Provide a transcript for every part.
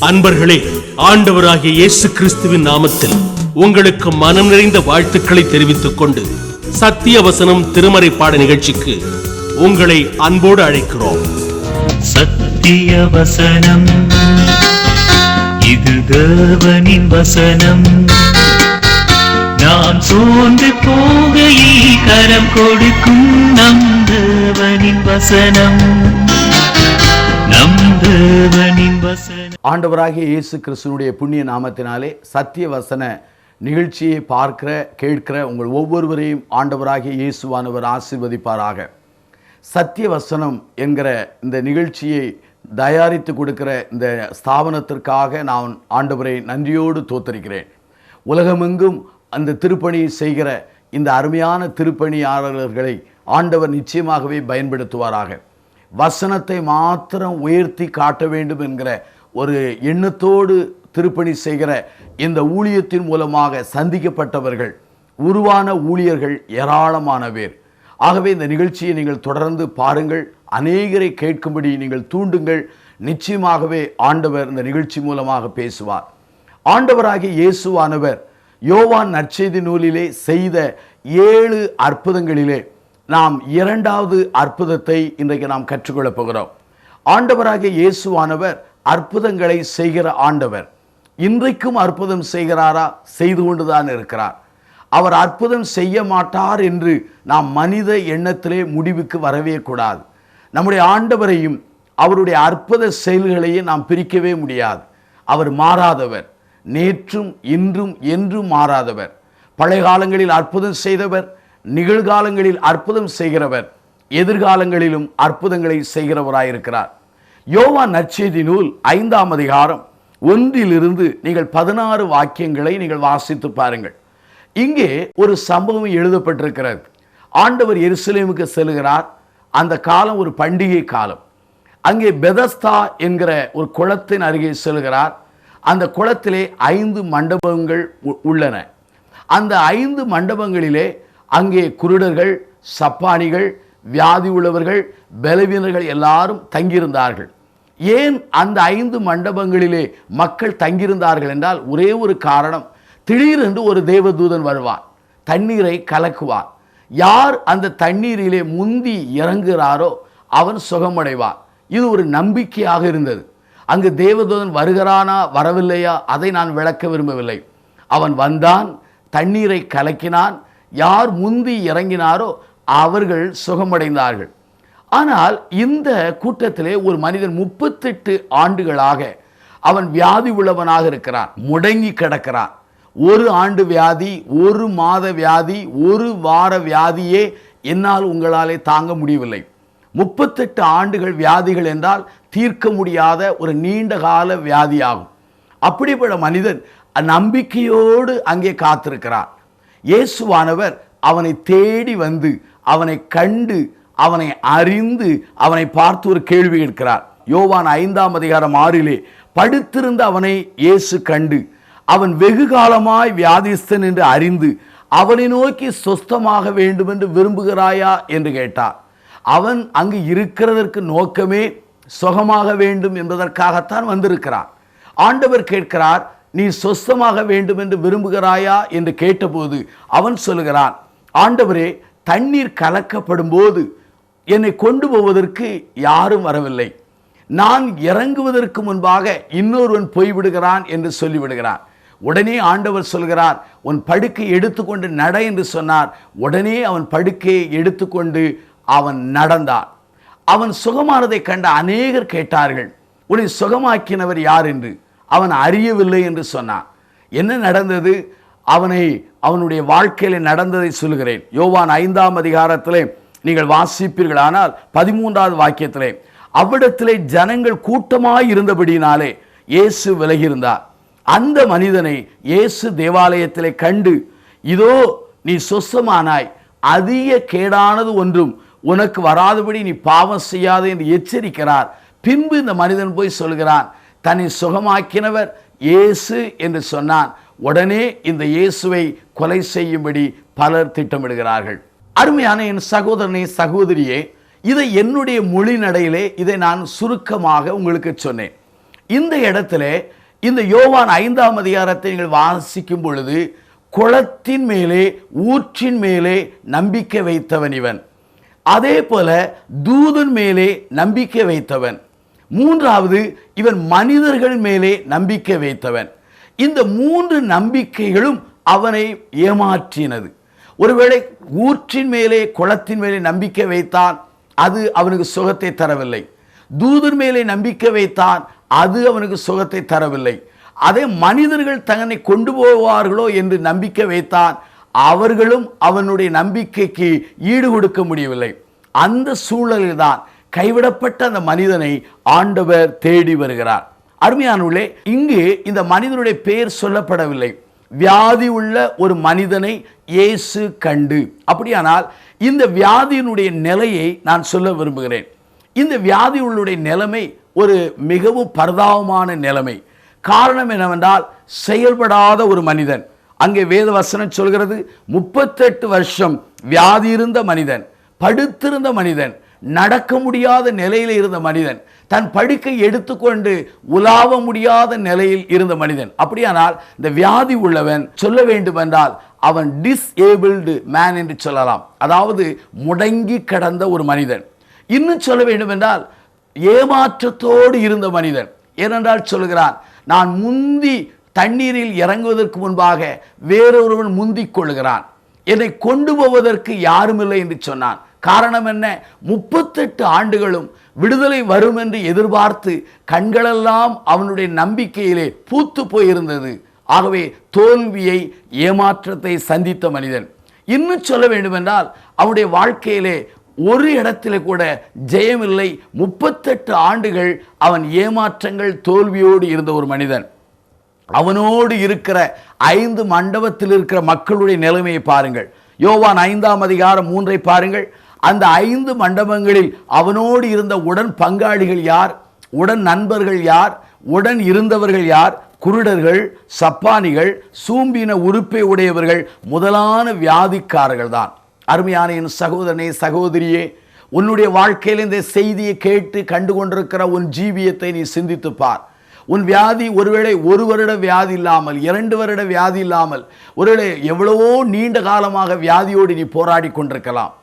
அன்பர்களே, ஆண்டவராகிய இயேசு கிறிஸ்துவின் நாமத்தில் உங்களுக்கு மனம் நிறைந்த வாழ்த்துக்களை தெரிவித்துக் கொண்டு சத்திய வசனம் திருமறை பாட நிகழ்ச்சிக்கு உங்களை அன்போடு அழைக்கிறோம். சத்திய வசனம், இது தேவனின் வசனம். நாம் சோர்ந்து போகையில் கரம் கொடுக்கும் நம் தேவனின் வசனம். ஆண்டவராகிய இயேசு கிறிஸ்துவினுடைய புண்ணிய நாமத்தினாலே சத்திய வசன நிகழ்ச்சியை பார்க்கிற கேட்கிற உங்கள் ஒவ்வொருவரையும் ஆண்டவராகிய இயேசுவானவர் ஆசீர்வதிப்பாராக. சத்திய வசனம் என்கிற இந்த நிகழ்ச்சியை தயாரித்து கொடுக்கிற இந்த ஸ்தாபனத்திற்காக நான் ஆண்டவரை நன்றியோடு தோத்தரிக்கிறேன். உலகமெங்கும் அந்த திருப்பணியை செய்கிற இந்த அருமையான திருப்பணியாளர்களை ஆண்டவர் நிச்சயமாகவே பயன்படுத்துவாராக. வசனத்தை மாத்திரம் உயர்த்தி காட்ட வேண்டும் என்கிற ஒரு எண்ணத்தோடு திருப்பணி செய்கிற இந்த ஊழியத்தின் மூலமாக சந்திக்கப்பட்டவர்கள், உருவான ஊழியர்கள் ஏராளமான பேர். ஆகவே இந்த நிகழ்ச்சியை நீங்கள் தொடர்ந்து பாருங்கள், அநேகரை கேட்கும்படி நீங்கள் தூண்டுங்கள். நிச்சயமாகவே ஆண்டவர் இந்த நிகழ்ச்சி மூலமாக பேசுவார். ஆண்டவராகிய இயேசுவானவர் யோவான் நற்செய்தி நூலிலே செய்த 7 அற்புதங்களிலே நாம் 2வது அற்புதத்தை இன்றைக்கு நாம் கற்றுக்கொள்ளப் போகிறோம். ஆண்டவராகிய இயேசுவானவர் அற்புதங்களை செய்கிற ஆண்டவர். இன்றைக்கும் அற்புதம் செய்கிறாரா? செய்து கொண்டுதான் இருக்கிறார். அவர் அற்புதம் செய்ய மாட்டார் என்று நாம் மனித எண்ணத்திலே முடிவுக்கு வரவே கூடாது. நம்முடைய ஆண்டவரையும் அவருடைய அற்புத செயல்களையும் நாம் பிரிக்கவே முடியாது. அவர் மாறாதவர், நேற்றும் இன்றும் என்றும் மாறாதவர். பழைய காலங்களில் அற்புதம் செய்தவர், நிகழ்காலங்களில் அற்புதம் செய்கிறவர், எதிர்காலங்களிலும் அற்புதங்களை செய்கிறவராயிருக்கிறார். யோவான் நற்செய்தி நூல் 5ஆம் அதிகாரம் 1 நீங்கள் 16 வாக்கியங்களை நீங்கள் வாசித்து பாருங்கள். இங்கே ஒரு சம்பவம் எழுதப்பட்டிருக்கிறது. ஆண்டவர் எருசலேமுக்கு செல்கிறார். அந்த காலம் ஒரு பண்டிகை காலம். அங்கே பெதஸ்தா என்கிற ஒரு குளத்தின் அருகே செல்கிறார். அந்த குளத்திலே 5 மண்டபங்கள் உள்ளன. அந்த 5 மண்டபங்களிலே அங்கே குருடர்கள், சப்பானிகள், வியாதி உள்ளவர்கள், பலவீனர்கள் எல்லாரும் தங்கியிருந்தார்கள். ஏன் அந்த 5 மண்டபங்களிலே மக்கள் தங்கியிருந்தார்கள் என்றால் ஒரே ஒரு காரணம். திடீரென்று ஒரு தேவதூதன் வருவார், தண்ணீரை கலக்குவார். யார் அந்த தண்ணீரிலே முந்தி இறங்குகிறாரோ அவன் சுகமடைவார். இது ஒரு நம்பிக்கையாக இருந்தது. அங்கு தேவதூதன் வருகிறானா வரவில்லையா அதை நான் விளக்க விரும்பவில்லை. அவன் வந்தான், தண்ணீரை கலக்கினான். யார் முந்தி இறங்கினாரோ அவர்கள் சுகமடைந்தார்கள். ஆனால் இந்த கூட்டத்திலே ஒரு மனிதன் 38 ஆண்டுகளாக அவன் வியாதி உள்ளவனாக இருக்கிறான். முடங்கி கிடக்கிறான். 1 ஆண்டு வியாதி, 1 மாத வியாதி, 1 வார வியாதியே என்னால் உங்களாலே தாங்க முடியவில்லை. 38 ஆண்டுகள் வியாதிகள் என்றால் தீர்க்க முடியாத ஒரு நீண்ட கால வியாதியாகும். அப்படிப்பட்ட மனிதன் நம்பிக்கையோடு அங்கே காத்திருக்கிறார். இயேசுவானவர் அவனை தேடி வந்து அவனை கண்டு அவனை அறிந்து அவனை பார்த்து ஒரு கேள்வி கேட்கிறார். யோவான் 5ஆம் அதிகாரம் 6 படுத்திருந்த அவனை இயேசு கண்டு அவன் வெகு காலமாய் வியாதிஸ்தன் என்று அறிந்து அவனை நோக்கி சொஸ்தமாக வேண்டும் என்று விரும்புகிறாயா என்று கேட்டார். அவன் அங்கு இருக்கிறதற்கு நோக்கமே சுகமாக வேண்டும் என்பதற்காகத்தான் வந்திருக்கிறார். ஆண்டவர் கேட்கிறார், நீ சொஸ்தமாக வேண்டும் என்று விரும்புகிறாயா என்று கேட்டபோது அவன் சொல்லுகிறான், ஆண்டவரே, தண்ணீர் கலக்கப்படும் போது என்னை கொண்டு போவதற்கு யாரும் வரவில்லை. நான் இறங்குவதற்கு முன்பாக இன்னொருவன் போய்விடுகிறான் என்று சொல்லிவிடுகிறான். உடனே ஆண்டவர் சொல்கிறார், உன் படுக்கை எடுத்துக்கொண்டு நட என்று சொன்னார். உடனே அவன் படுக்கையை எடுத்துக்கொண்டு அவன் நடந்தான். அவன் சுகமானதை கண்ட அநேகர் கேட்டார்கள், உன்னை சுகமாக்கினவர் யார் என்று. அவன் அறியவில்லை என்று சொன்னான். என்ன நடந்தது? அவனுடைய வாழ்க்கையில் நடந்ததை சொல்கிறேன். யோவான் 5ஆம் அதிகாரத்திலே நீங்கள் வாசிப்பீர்களானால் 13வது வாக்கியத்திலே, அவ்விடத்திலே ஜனங்கள் கூட்டமாய் இருந்தபடியினாலே இயேசு விலகியிருந்தார். அந்த மனிதனை இயேசு தேவாலயத்திலே கண்டு, இதோ நீ சொஸ்தமானாய், அதிக கேடானது ஒன்றும் உனக்கு வராதபடி நீ பாவம் செய்யாதே என்று எச்சரிக்கிறார். பின்பு இந்த மனிதன் போய் சொல்கிறான், தன்னை சுகமாக்கினவர் இயேசு என்று சொன்னான். உடனே இந்த இயேசுவை கொலை செய்யும்படி பலர் திட்டமிடுகிறார்கள். அருமையான என் சகோதரனே, சகோதரியே, இதை என்னுடைய மொழி நடையிலே இதை நான் சுருக்கமாக உங்களுக்கு சொன்னேன். இந்த இடத்துல இந்த யோவான் 5ஆம் அதிகாரத்தை நீங்கள் வாசிக்கும் பொழுது, குளத்தின் மேலே ஊற்றின் மேலே நம்பிக்கை வைத்தவன் இவன், அதே போல தூதன் மேலே நம்பிக்கை வைத்தவன், மூன்றாவது இவன் மனிதர்கள் மேலே நம்பிக்கை வைத்தவன். இந்த 3 நம்பிக்கைகளும் அவனை ஏமாற்றினது. ஒருவேளை ஊற்றின் மேலே குளத்தின் மேலே நம்பிக்கை வைத்தான், அது அவனுக்கு சுகத்தை தரவில்லை. தூதன் மேலே நம்பிக்கை வைத்தான், அது அவனுக்கு சுகத்தை தரவில்லை. அதே மனிதர்கள் தன்னை கொண்டு போவார்களோ என்று நம்பிக்கை வைத்தான், அவர்களும் அவனுடைய நம்பிக்கைக்கு ஈடு கொடுக்க முடியவில்லை. அந்த சூழலில் தான் கைவிடப்பட்ட அந்த மனிதனை ஆண்டவர் தேடி வருகிறார். அருமையானவர்களே, இங்கு இந்த மனிதனுடைய பெயர் சொல்லப்படவில்லை. வியாதி உள்ள ஒரு மனிதனை இயேசு கண்டு. அப்படியானால் இந்த வியாதியினுடைய நிலையை நான் சொல்ல விரும்புகிறேன். இந்த வியாதி உள்ளுடைய நிலைமை ஒரு மிகவும் பரிதாபமான நிலைமை. காரணம் என்னவென்றால், செயல்படாத ஒரு மனிதன். அங்கே வேத வசனம் சொல்கிறது, 38 வருஷம் வியாதி இருந்த மனிதன், படுத்திருந்த மனிதன், நடக்க முடியாத நிலையில் இருந்த மனிதன், தன் படுக்கை எடுத்துக்கொண்டு உலாவ முடியாத நிலையில் இருந்த மனிதன். அப்படியானால் இந்த வியாதி உள்ளவன் சொல்ல வேண்டும் என்றால் அவன் டிஸ்ஏபிள்டு மேன் என்று சொல்லலாம். அதாவது முடங்கி கிடந்த ஒரு மனிதன். இன்னும் சொல்ல வேண்டும் என்றால் ஏமாற்றத்தோடு இருந்த மனிதன். ஏனென்றால் சொல்கிறான், நான் முந்தி தண்ணீரில் இறங்குவதற்கு முன்பாக வேறொருவன் முந்திக் கொள்கிறான், என்னை கொண்டு போவதற்கு யாரும் இல்லை என்று சொன்னான். காரணம் என்ன? 38 ஆண்டுகளும் விடுதலை வரும் என்று எதிர்பார்த்து கண்களெல்லாம் அவனுடைய நம்பிக்கையிலே பூத்து போயிருந்தது. ஆகவே தோல்வியை, ஏமாற்றத்தை சந்தித்த மனிதன். இன்னும் சொல்ல வேண்டுமென்றால் அவனுடைய வாழ்க்கையிலே ஒரு இடத்திலே கூட ஜெயமில்லை. 38 ஆண்டுகள் அவன் ஏமாற்றங்கள், தோல்வியோடு இருந்த ஒரு மனிதன். அவனோடு இருக்கிற 5 மண்டபத்தில் இருக்கிற மக்களுடைய நிலைமையை பாருங்கள். யோவான் 5ஆம் அதிகாரம் 3ஐ பாருங்கள். அந்த 5 மண்டபங்களில் அவனோடு இருந்த உடன் பங்காளிகள் யார்? உடன் நண்பர்கள் யார்? உடன் இருந்தவர்கள் யார்? குருடர்கள், சப்பானிகள், சூம்பின உறுப்பை உடையவர்கள், முதலான வியாதிக்காரர்கள் தான். அருமையான என் சகோதரனே, சகோதரியே, உன்னுடைய வாழ்க்கையில் இந்த செய்தியை கேட்டு கண்டு கொண்டிருக்கிற உன் ஜீவியத்தை நீ சிந்தித்து பார். உன் வியாதி ஒருவேளை 1 வருட வியாதி இல்லாமல், 2 வருட வியாதி இல்லாமல், ஒருவேளை எவ்வளவோ நீண்ட காலமாக வியாதியோடு நீ போராடி கொண்டிருக்கலாம்.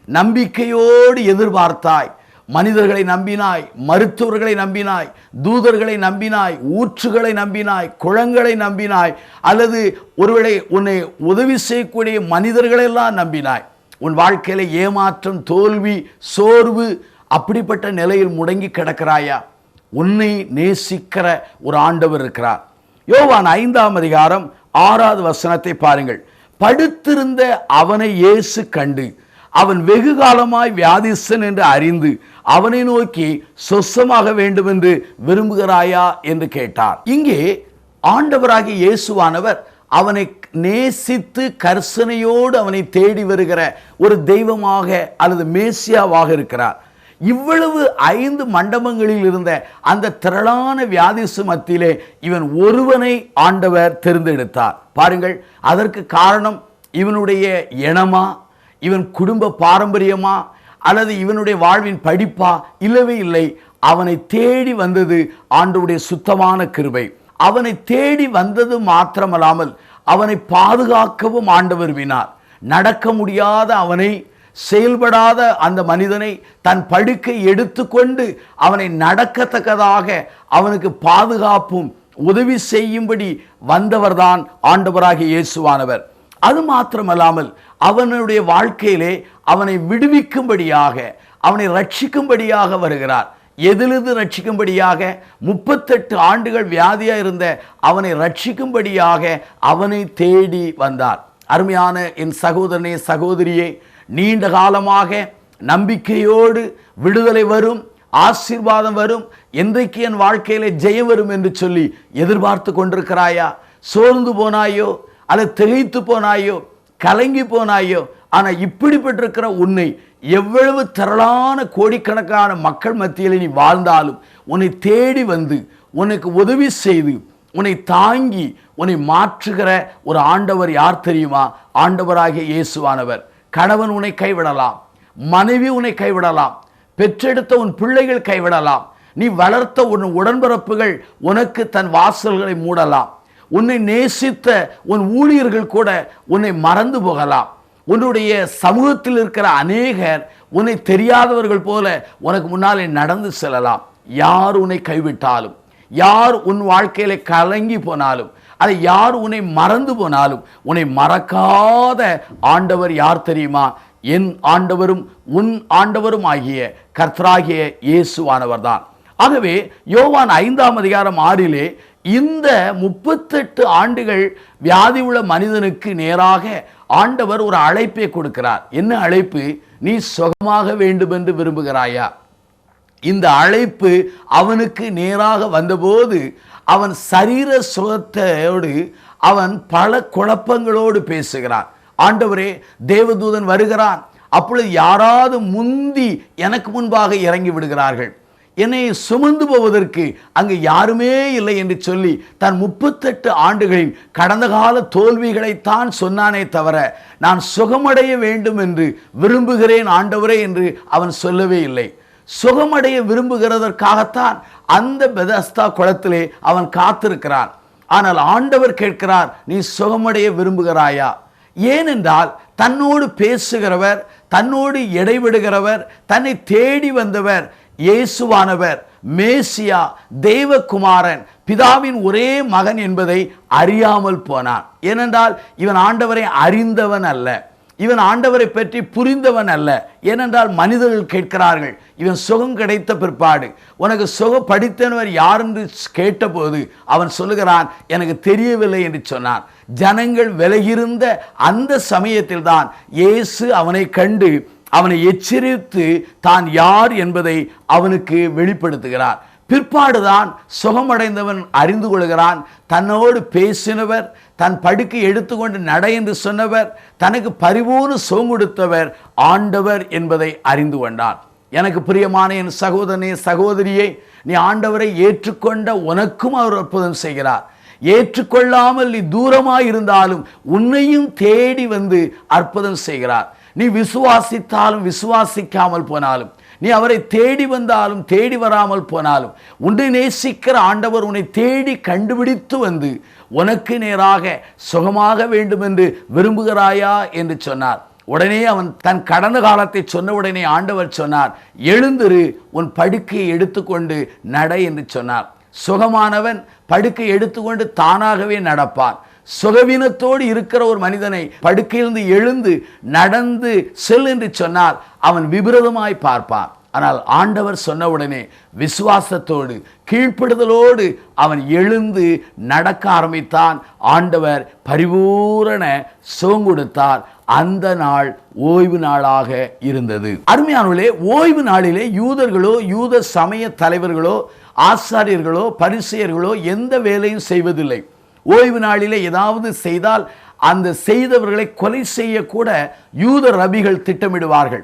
நம்பிக்கையோடு எதிர்பார்த்தாய், மனிதர்களை நம்பினாய், மருத்துவர்களை நம்பினாய், தூதர்களை நம்பினாய், ஊற்றுகளை நம்பினாய், குளங்களை நம்பினாய், அல்லது ஒருவேளை உன்னை உதவி செய்யக்கூடிய மனிதர்களெல்லாம் நம்பினாய். உன் வாழ்க்கையில ஏமாற்றம், தோல்வி, சோர்வு, அப்படிப்பட்ட நிலையில் முடங்கி கிடக்கிறாயா? உன்னை நேசிக்கிற ஒரு ஆண்டவர் இருக்கிறார். யோவான் 5ஆம் அதிகாரம் 6வது வசனத்தை பாருங்கள். படுத்திருந்த அவனை இயேசு கண்டு, அவன் வெகு காலமாய் வியாதிஸ்தன் என்று அறிந்து அவனை நோக்கி சொஸ்தமாக வேண்டும் என்று விரும்புகிறாயா என்று கேட்டார். இங்கே ஆண்டவராகிய இயேசுவானவர் அவனை நேசித்து கர்சனையோடு அவனை தேடி வருகிற ஒரு தெய்வமாக அல்லது மேசியாவாக இருக்கிறார். இவ்வளவு 5 மண்டபங்களில் இருந்த அந்த திரளான வியாதிசு மத்தியிலே இவன் ஒருவனை ஆண்டவர் தேர்ந்தெடுத்தார். பாருங்கள், அதற்கு காரணம் இவனுடைய இனமா, இவன் குடும்ப பாரம்பரியமா, அல்லது இவனுடைய வாழ்வின் படிப்பா? இல்லவே இல்லை. அவனை தேடி வந்தது ஆண்டவருடைய சுத்தமான கிருபை. அவனை தேடி வந்தது மாத்திரமல்லாமல் அவனை பாதுகாக்கவும் ஆண்டவர் வினார். நடக்க முடியாத அவனை, செயல்படாத அந்த மனிதனை தன் படுக்கை எடுத்துக்கொண்டு அவனை நடக்கத்தக்கதாக அவனுக்கு பாதுகாப்பும் உதவி செய்யும்படி வந்தவர்தான் ஆண்டவராகிய இயேசுவானவர். அது மாத்திரமல்லாமல் அவனுடைய வாழ்க்கையிலே அவனை விடுவிக்கும்படியாக, அவனை ரட்சிக்கும்படியாக வருகிறார். எதிலிருந்து ரட்சிக்கும்படியாக? 38 ஆண்டுகள் வியாதியா இருந்த அவனை ரட்சிக்கும்படியாக அவனை தேடி வந்தார். அருமையான என் சகோதரனே, சகோதரியே, நீண்ட காலமாக நம்பிக்கையோடு விடுதலை வரும், ஆசீர்வாதம் வரும், என்றைக்கு என் வாழ்க்கையிலே ஜெயம் வரும் என்று சொல்லி எதிர்பார்த்து கொண்டிருக்கிறாயா? சோர்ந்து போனாயோ, அல்லது திகைத்து போனாயோ, கலங்கி போனாயோ? ஆனால் இப்படிப்பட்டிருக்கிற உன்னை எவ்வளவு திரளான கோடிக்கணக்கான மக்கள் மத்தியில் நீ வாழ்ந்தாலும் உன்னை தேடி வந்து உனக்கு உதவி செய்து உன்னை தாங்கி உன்னை மாற்றுகிற ஒரு ஆண்டவர் யார் தெரியுமா? ஆண்டவராகிய இயேசுவானவர். கணவன் உன்னை கைவிடலாம், மனைவி உன்னை கைவிடலாம், பெற்றெடுத்த உன் பிள்ளைகள் கைவிடலாம். நீ வளர்த்த உன் உடன்பிறப்புகள் உனக்கு தன் வாசல்களை மூடலாம். உன்னை நேசித்த உன் ஊழியர்கள் கூட உன்னை மறந்து போகலாம். உன்னுடைய சமூகத்தில் இருக்கிற அநேகர் உன்னை தெரியாதவர்கள் போல உனக்கு முன்னாலே நடந்து செல்லலாம். யார் உன்னை கைவிட்டாலும், யார் உன் வாழ்க்கையில கலங்கி போனாலும், அதை யார் உன்னை மறந்து போனாலும், உன்னை மறக்காத ஆண்டவர் யார் தெரியுமா? என் ஆண்டவரும் உன் ஆண்டவரும் ஆகிய கர்த்தராகிய இயேசுவானவர் தான். ஆகவே யோவான் 5:6 இந்த 38 ஆண்டுகள் வியாதி உள்ள மனிதனுக்கு நேராக ஆண்டவர் ஒரு அழைப்பை கொடுக்கிறார். என்ன அழைப்பு? நீ சுகமாக வேண்டும் என்று விரும்புகிறாயா? இந்த அழைப்பு அவனுக்கு நேராக வந்தபோது அவன் சரீர சுகத்தோடு அவன் பல குழப்பங்களோடு பேசுகிறான். ஆண்டவரே, தேவதூதன் வருகிறான். அப்பொழுது யாராவது முந்தி எனக்கு முன்பாக இறங்கி விடுகிறார்கள். என்னை சுமந்து போவதற்கு அங்கு யாருமே இல்லை என்று சொல்லி தன் 38 ஆண்டுகளின் கடந்த கால தோல்விகளைத்தான் சொன்னானே தவிர நான் சுகமடைய வேண்டும் என்று விரும்புகிறேன் ஆண்டவரே என்று அவன் சொல்லவே இல்லை. சுகமடைய விரும்புகிறதற்காகத்தான் அந்த பெதஸ்தா குளத்திலே அவன் காத்திருக்கிறான். ஆனால் ஆண்டவர் கேட்கிறார், நீ சுகமடைய விரும்புகிறாயா? ஏனென்றால் தன்னோடு பேசுகிறவர், தன்னோடு இடைவிடுகிறவர், தன்னை தேடி வந்தவர் இயேசுவானவர், மேசியா, தேவகுமாரன், பிதாவின் ஒரே மகன் என்பதை அறியாமல் போனான். ஏனென்றால் இவன் ஆண்டவரை அறிந்தவன் அல்ல, இவன் ஆண்டவரை பற்றி புரிந்தவன் அல்ல. ஏனென்றால் மனிதர்கள் கேட்கிறார்கள், இவன் சுகம் கிடைத்த பிற்பாடு உனக்கு சுகப்படுத்தினவர் யார் என்று கேட்டபோது அவன் சொல்லுகிறான், எனக்கு தெரியவில்லை என்று சொன்னான். ஜனங்கள் விலகியிருந்த அந்த சமயத்தில் தான் இயேசு அவனை கண்டு அவனை எச்சரித்து தான் யார் என்பதை அவனுக்கு வெளிப்படுத்துகிறார். பிற்பாடுதான் சுகமடைந்தவன் அறிந்து கொள்கிறான், தன்னோடு பேசினவர், தன் படுக்கை எடுத்துக்கொண்டு நட என்று சொன்னவர், தனக்கு பரிபூர்ண சுகம் கொடுத்தவர் ஆண்டவர் என்பதை அறிந்து கொண்டான். எனக்கு பிரியமான என் சகோதரனே, சகோதரியை, நீ ஆண்டவரை ஏற்றுக்கொண்ட உனக்கும் அவர் அற்புதம் செய்கிறார். ஏற்றுக்கொள்ளாமல் நீ தூரமாய் இருந்தாலும் உன்னையும் தேடி வந்து அற்புதம் செய்கிறார். நீ விசுவாசித்தாலும் விசுவாசிக்காமல் போனாலும், நீ அவரை தேடி வந்தாலும் தேடி வராமல் போனாலும், உன்னை நேசிக்கிற ஆண்டவர் உன்னை தேடி கண்டுபிடித்து வந்து உனக்கு நேராக சுகமாக வேண்டும் என்று விரும்புகிறாயா என்று சொன்னார். உடனே அவன் தன் கடந்த காலத்தை சொன்ன உடனே ஆண்டவர் சொன்னார், எழுந்திரு, உன் படுக்கையை எடுத்துக்கொண்டு நட என்று சொன்னார். சுகமானவன் படுக்கை எடுத்துக்கொண்டு தானாகவே நடப்பான். சுகவீனத்தோடு இருக்கிற ஒரு மனிதனை படுக்கையிலிருந்து எழுந்து நடந்து செல் என்று சொன்னால் அவன் விபரீதமாய் பார்ப்பான். ஆனால் ஆண்டவர் சொன்னவுடனே விசுவாசத்தோடு கீழ்ப்படுதலோடு அவன் எழுந்து நடக்க ஆரம்பித்தான். ஆண்டவர் பரிபூரண சுகம் கொடுத்தார். அந்த நாள் ஓய்வு நாளாக இருந்தது. அருமையானவர்களே, ஓய்வு நாளிலே யூதர்களோ யூத சமய தலைவர்களோ ஆசாரியர்களோ பரிசேயர்களோ எந்த வேலையும் செய்வதில்லை. ஓய்வு நாளிலே ஏதாவது செய்தால் அந்த செய்தவர்களை கொலை செய்யக்கூட யூத ரபிகள் திட்டமிடுவார்கள்.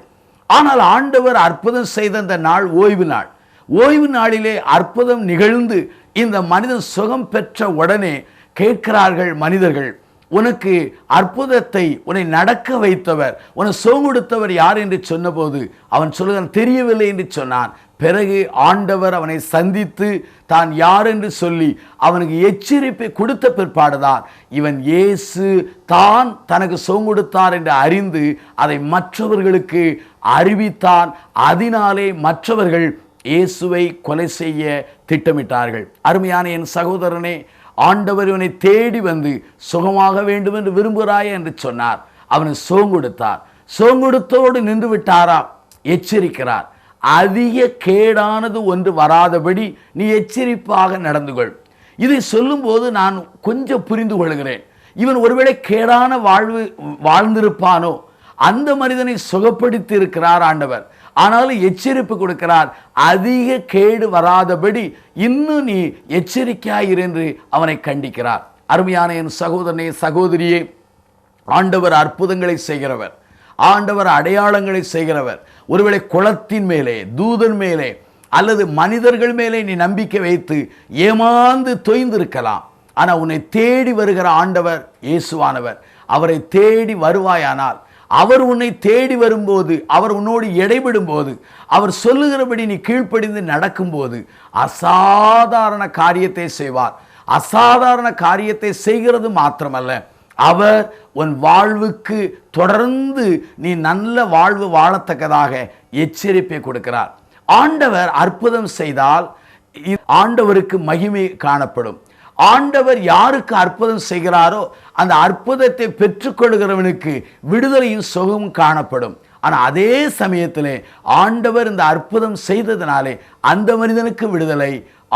ஆனால் ஆண்டவர் அற்புதம் செய்த அந்த நாள் ஓய்வு நாள். ஓய்வு நாளிலே அற்புதம் நிகழ்ந்து இந்த மனிதன் சுகம் பெற்ற உடனே கேட்கிறார்கள் மனிதர்கள், உனக்கு அற்புதத்தை உன்னை நடக்க வைத்தவர், உனக்கு சுகம் கொடுத்தவர் யார் என்று சொன்னபோது அவன் சொல்லுகிறான், தெரியவில்லை என்று சொன்னான். பிறகு ஆண்டவர் அவனை சந்தித்து தான் யார் என்று சொல்லி அவனுக்கு எச்சரிப்பை கொடுத்த பிற்பாடுதான் இவன் இயேசு தான் தனக்கு சுகம் கொடுத்தார் என்று அறிந்து அதை மற்றவர்களுக்கு அறிவித்தான். அதனாலே மற்றவர்கள் இயேசுவை கொலை செய்ய திட்டமிட்டார்கள். அருமையான என் சகோதரனே, ஆண்டவர் இவனை தேடி வந்து சுகமாக வேண்டும் என்று விரும்புகிறாய் என்று சொன்னார். அவனுக்கு சுகம் கொடுத்தார். சுகம் கொடுத்தோடு நின்று விட்டாரா? எச்சரிக்கிறார். அதிக கேடானது ஒன்று வராதபடி நீ எச்சரிப்பாக நடந்து கொள். இதை சொல்லும்போது நான் கொஞ்சம் புரிந்து கொள்கிறேன். இவன் ஒருவேளை கேடான வாழ்ந்திருப்பானோ, அந்த மனிதனை சுகப்படுத்தி இருக்கிறார் ஆண்டவர். ஆனாலும் எச்சரிப்பு கொடுக்கிறார், அதிக கேடு வராதபடி இன்னும் நீ எச்சரிக்கையாயிரு என்று அவனை கண்டிக்கிறார். அருமையான என் சகோதரனே, சகோதரியே, ஆண்டவர் அற்புதங்களை செய்கிறவர், ஆண்டவர் அடையாளங்களை செய்கிறவர். ஒருவேளை குளத்தின் மேலே, தூதன் மேலே அல்லது மனிதர்கள் மேலே நீ நம்பிக்கை வைத்து ஏமாந்து தொய்ந்திருக்கலாம். ஆனால் உன்னை தேடி வருகிற ஆண்டவர் இயேசுவானவர். அவரை தேடி வருவாயானால் அவர் உன்னை தேடி வரும்போது, அவர் உன்னோடு இடைபடும் போது, அவர் சொல்லுகிறபடி நீ கீழ்ப்படிந்து நடக்கும்போது அசாதாரண காரியத்தை செய்வார். அசாதாரண காரியத்தை செய்கிறது மாத்திரமல்ல, அவர் உன் வாழ்வுக்கு தொடர்ந்து நீ நல்ல வாழ்வு வாழத்தக்கதாக எச்சரிப்பை கொடுக்கிறார். ஆண்டவர் அற்புதம் செய்தால் ஆண்டவருக்கு மகிமை காணப்படும். ஆண்டவர் யாருக்கு அற்புதம் செய்கிறாரோ அந்த அற்புதத்தை பெற்றுக்கொள்கிறவனுக்கு விடுதலையும் சுகமும் காணப்படும். ஆனால் அதே சமயத்தில் ஆண்டவர் இந்த அற்புதம் செய்ததினாலே அந்த மனிதனுக்கு விடுதலை,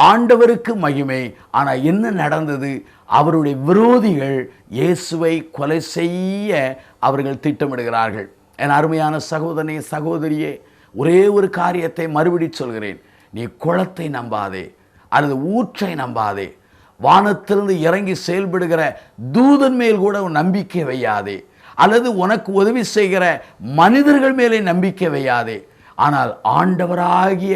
ஆண்டவருக்கு மகிமை. ஆனால் என்ன நடந்தது? அவருடைய விரோதிகள் இயேசுவை கொலை செய்ய அவர்கள் திட்டமிடுகிறார்கள். என் அருமையான சகோதரனே, சகோதரியே, ஒரே ஒரு காரியத்தை மறுபடி சொல்கிறேன். நீ குளத்தை நம்பாதே அல்லது ஊற்றை நம்பாதே. வானத்திலிருந்து இறங்கி செயல்படுகிற தூதன் மேல் கூட நம்பிக்கை வையாதே, அல்லது உனக்கு உதவி செய்கிற மனிதர்கள் மேலே நம்பிக்கை வையாதே. ஆனால் ஆண்டவராகிய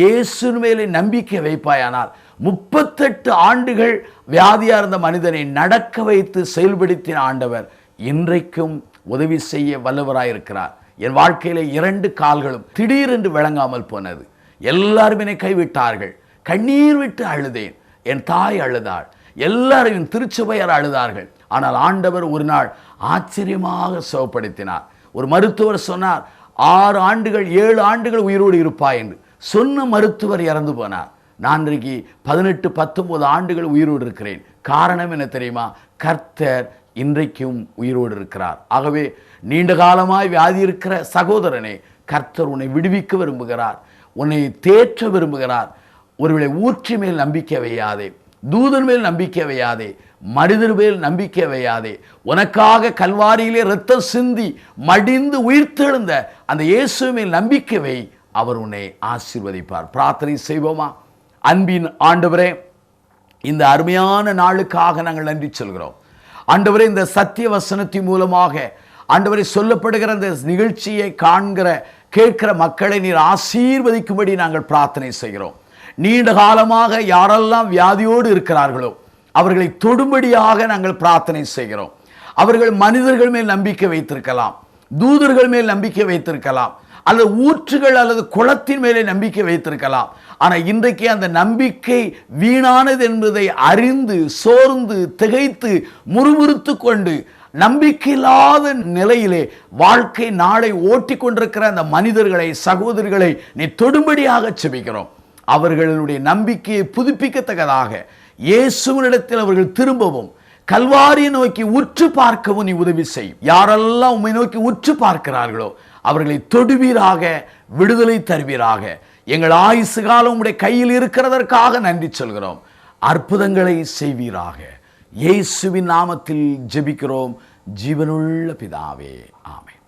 இயேசு மேலே நம்பிக்கை வைப்பாயானால் 38 ஆண்டுகள் வியாதியா இருந்த மனிதனை நடக்க வைத்து செயல்படுத்தின ஆண்டவர் இன்றைக்கும் உதவி செய்ய வல்லவராயிருக்கிறார். என் வாழ்க்கையில 2 கால்களும் திடீரென்று விளங்காமல் போனது. எல்லாரும் என்னை கைவிட்டார்கள். கண்ணீர் விட்டு அழுதேன். என் தாய் அழுதாள். எல்லாரும் திருச்சபையார் அழுதார்கள். ஆனால் ஆண்டவர் ஒரு நாள் ஆச்சரியமாக சுகப்படுத்தினார். ஒரு மருத்துவர் சொன்னார், 6 ஆண்டுகள் 7 ஆண்டுகள் உயிரோடு இருப்பாய் என்று சொன்ன மருத்துவர் இறந்து போனார். நான் இன்றைக்கு 18 19 ஆண்டுகள் உயிரோடு இருக்கிறேன். காரணம் என்ன தெரியுமா? கர்த்தர் இன்றைக்கும் உயிரோடு இருக்கிறார். ஆகவே நீண்ட காலமாய் வியாதி இருக்கிற சகோதரனே, கர்த்தர் உன்னை விடுவிக்க விரும்புகிறார், உன்னை தேற்ற விரும்புகிறார். ஒருவேளை ஊற்றி மேல் நம்பிக்கை வையாதே, தூதன் மேல் நம்பிக்கை வையாதே, மனிதர் மேல் நம்பிக்கை வையாதே. உனக்காக கல்வாரியிலே இரத்தம் சிந்தி மடிந்து உயிர்த்தெழுந்த அந்த இயேசு மேல் நம்பிக்கை வை. அவர் உன்னை ஆசீர்வதிப்பார். பிரார்த்தனை செய்வோமா? அன்பின் ஆண்டவரே, இந்த அருமையான நாளுக்காக நாங்கள் நன்றி சொல்கிறோம். ஆண்டவரே, இந்த சத்திய வசனத்தின் மூலமாக ஆண்டவரே சொல்லப்படுகிற இந்த நிகழ்ச்சியை காண்கிற கேட்கிற மக்களை நீர் ஆசீர்வதிக்கும்படி நாங்கள் பிரார்த்தனை செய்கிறோம். நீண்ட காலமாக யாரெல்லாம் வியாதியோடு இருக்கிறார்களோ அவர்களை தொடும்படியாக நாங்கள் பிரார்த்தனை செய்கிறோம். அவர்கள் மனிதர்கள் மேல் நம்பிக்கை வைத்திருக்கலாம், தூதர்கள் மேல் நம்பிக்கை வைத்திருக்கலாம், அல்லது ஊற்றுகள் அல்லது குளத்தின் மேலே நம்பிக்கை வைத்திருக்கலாம். ஆனால் இன்றைக்கு அந்த நம்பிக்கை வீணானது என்பதை அறிந்து சோர்ந்து திகைத்து முறுமுறுத்து கொண்டு நம்பிக்கையில்லாத நிலையிலே வாழ்க்கை நாளை ஓட்டி கொண்டிருக்கிற அந்த மனிதர்களை, சகோதரிகளை நீ தொடும்படியாக செபிக்கிறோம். அவர்களுடைய நம்பிக்கையை புதுப்பிக்கத்தக்கதாக இயேசுவினிடத்தில் அவர்கள் திரும்பவும் கல்வாரியை நோக்கி உற்று பார்க்கவும் நீ உதவி செய். யாரெல்லாம் உம்மை நோக்கி உற்று பார்க்கிறார்களோ அவர்களை தொடுவீராக, விடுதலை தருவீராக. எங்கள் ஆயுசு காலம் உம்முடைய கையில் இருக்கிறதற்காக நன்றி சொல்கிறோம். அற்புதங்களை செய்வீராக. இயேசுவின் நாமத்தில் ஜெபிக்கிறோம் ஜீவனுள்ள பிதாவே, ஆமென்.